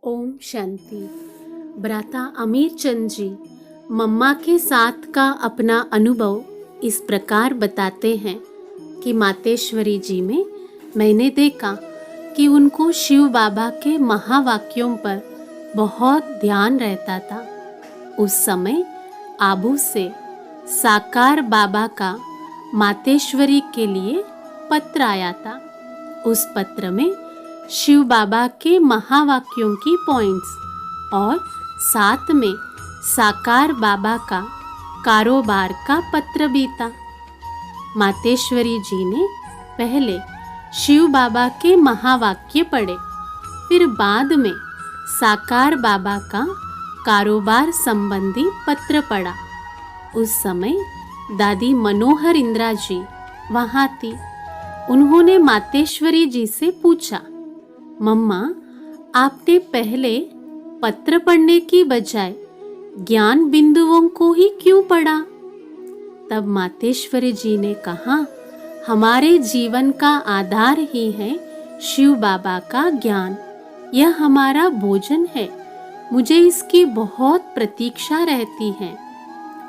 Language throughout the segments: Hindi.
ओम शांति। भ्राता अमीर चंद जी मम्मा के साथ का अपना अनुभव इस प्रकार बताते हैं कि मातेश्वरी जी में मैंने देखा कि उनको शिव बाबा के महावाक्यों पर बहुत ध्यान रहता था। उस समय आबू से साकार बाबा का मातेश्वरी के लिए पत्र आया था। उस पत्र में शिव बाबा के महावाक्यों की पॉइंट्स और साथ में साकार बाबा का कारोबार का पत्र भी था। मातेश्वरी जी ने पहले शिव बाबा के महावाक्य पढ़े, फिर बाद में साकार बाबा का कारोबार संबंधी पत्र पढ़ा। उस समय दादी मनोहर इंदिरा जी वहाँ थी। उन्होंने मातेश्वरी जी से पूछा, मम्मा, आपने पहले पत्र पढ़ने की बजाय ज्ञान बिंदुओं को ही क्यों पढ़ा? तब मातेश्वरी जी ने कहा, हमारे जीवन का आधार ही है शिव बाबा का ज्ञान। यह हमारा भोजन है। मुझे इसकी बहुत प्रतीक्षा रहती है।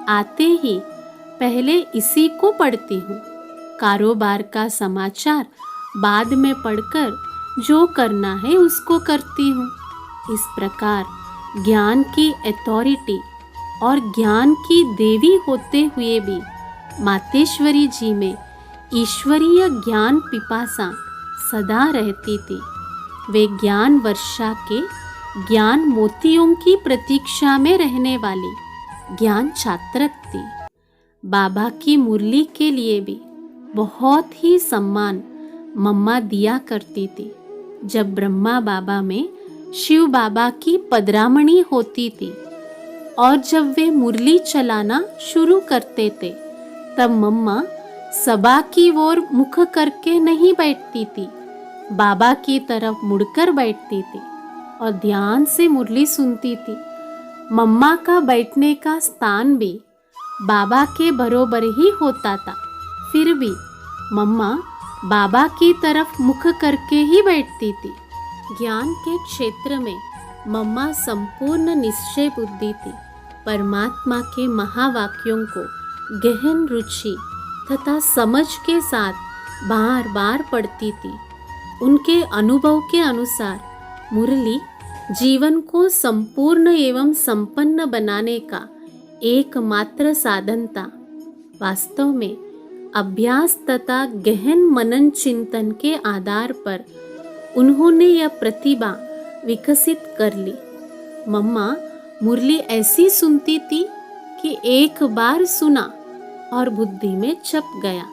आते ही पहले इसी को पढ़ती हूँ। कारोबार का समाचार बाद में पढ़कर जो करना है उसको करती हूँ। इस प्रकार ज्ञान की अथॉरिटी और ज्ञान की देवी होते हुए भी मातेश्वरी जी में ईश्वरीय ज्ञान पिपासा सदा रहती थी। वे ज्ञान वर्षा के ज्ञान मोतियों की प्रतीक्षा में रहने वाली ज्ञान छात्रक थी। बाबा की मुरली के लिए भी बहुत ही सम्मान मम्मा दिया करती थी। जब ब्रह्मा बाबा में शिव बाबा की पधरामणी होती थी और जब वे मुरली चलाना शुरू करते थे, तब मम्मा सभा की ओर मुख करके नहीं बैठती थी, बाबा की तरफ मुड़कर बैठती थी और ध्यान से मुरली सुनती थी। मम्मा का बैठने का स्थान भी बाबा के बरोबर ही होता था। फिर भी मम्मा बाबा की तरफ मुख करके ही बैठती थी। ज्ञान के क्षेत्र में मम्मा संपूर्ण निश्चय बुद्धि थी। परमात्मा के महावाक्यों को गहन रुचि तथा समझ के साथ बार बार पढ़ती थी। उनके अनुभव के अनुसार मुरली जीवन को संपूर्ण एवं संपन्न बनाने का एकमात्र साधन था। वास्तव में अभ्यास तथा गहन मनन चिंतन के आधार पर उन्होंने यह प्रतिभा विकसित कर ली। मम्मा मुरली ऐसी सुनती थी कि एक बार सुना और बुद्धि में छप गया।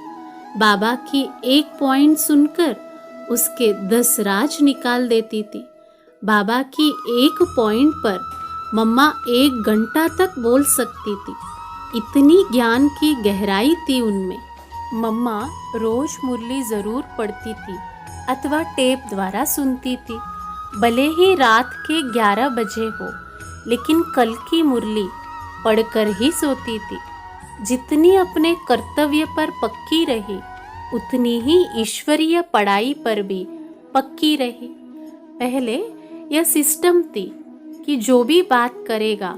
बाबा की एक पॉइंट सुनकर उसके 10 राज निकाल देती थी। बाबा की एक पॉइंट पर मम्मा 1 घंटा तक बोल सकती थी। इतनी ज्ञान की गहराई थी उनमें। मम्मा रोज मुरली जरूर पढ़ती थी अथवा टेप द्वारा सुनती थी। भले ही रात के 11 बजे हो, लेकिन कल की मुरली पढ़कर ही सोती थी। जितनी अपने कर्तव्य पर पक्की रही, उतनी ही ईश्वरीय पढ़ाई पर भी पक्की रही। पहले यह सिस्टम थी कि जो भी बात करेगा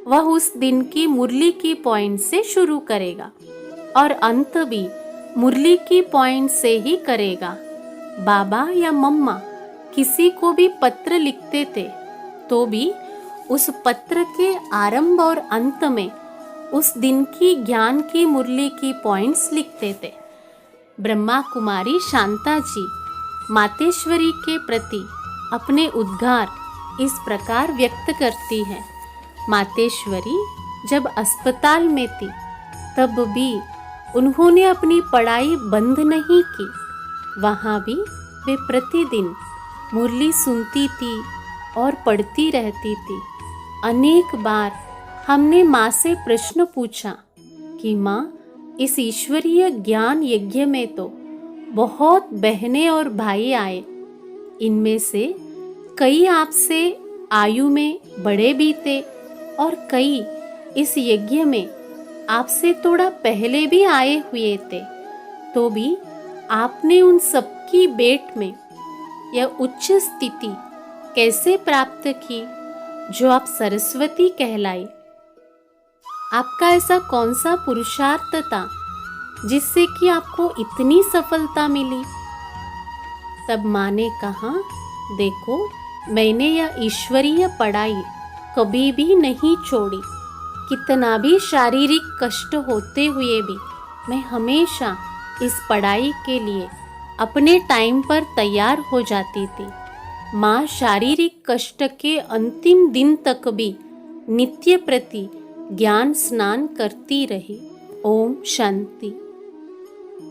वह उस दिन की मुरली की पॉइंट से शुरू करेगा और अंत भी मुरली की पॉइंट से ही करेगा। बाबा या मम्मा किसी को भी पत्र लिखते थे तो भी उस पत्र के आरंभ और अंत में उस दिन की ज्ञान की मुरली की पॉइंट्स लिखते थे। ब्रह्मा कुमारी शांता जी मातेश्वरी के प्रति अपने उद्गार इस प्रकार व्यक्त करती हैं। मातेश्वरी जब अस्पताल में थी तब भी उन्होंने अपनी पढ़ाई बंद नहीं की। वहाँ भी वे प्रतिदिन मुरली सुनती थी और पढ़ती रहती थी। अनेक बार हमने माँ से प्रश्न पूछा कि माँ, इस ईश्वरीय ज्ञान यज्ञ में तो बहुत बहनें और भाई आए। इनमें से कई आपसे आयु में बड़े भी थे और कई इस यज्ञ में आपसे थोड़ा पहले भी आए हुए थे, तो भी आपने उन सबकी भेंट में यह उच्च स्थिति कैसे प्राप्त की जो आप सरस्वती कहलाई? आपका ऐसा कौन सा पुरुषार्थ था जिससे कि आपको इतनी सफलता मिली? तब माँ ने कहा, देखो, मैंने यह ईश्वरीय पढ़ाई कभी भी नहीं छोड़ी। कितना भी शारीरिक कष्ट होते हुए भी मैं हमेशा इस पढ़ाई के लिए अपने टाइम पर तैयार हो जाती थी। माँ शारीरिक कष्ट के अंतिम दिन तक भी नित्य प्रति ज्ञान स्नान करती रही। ओम शांति।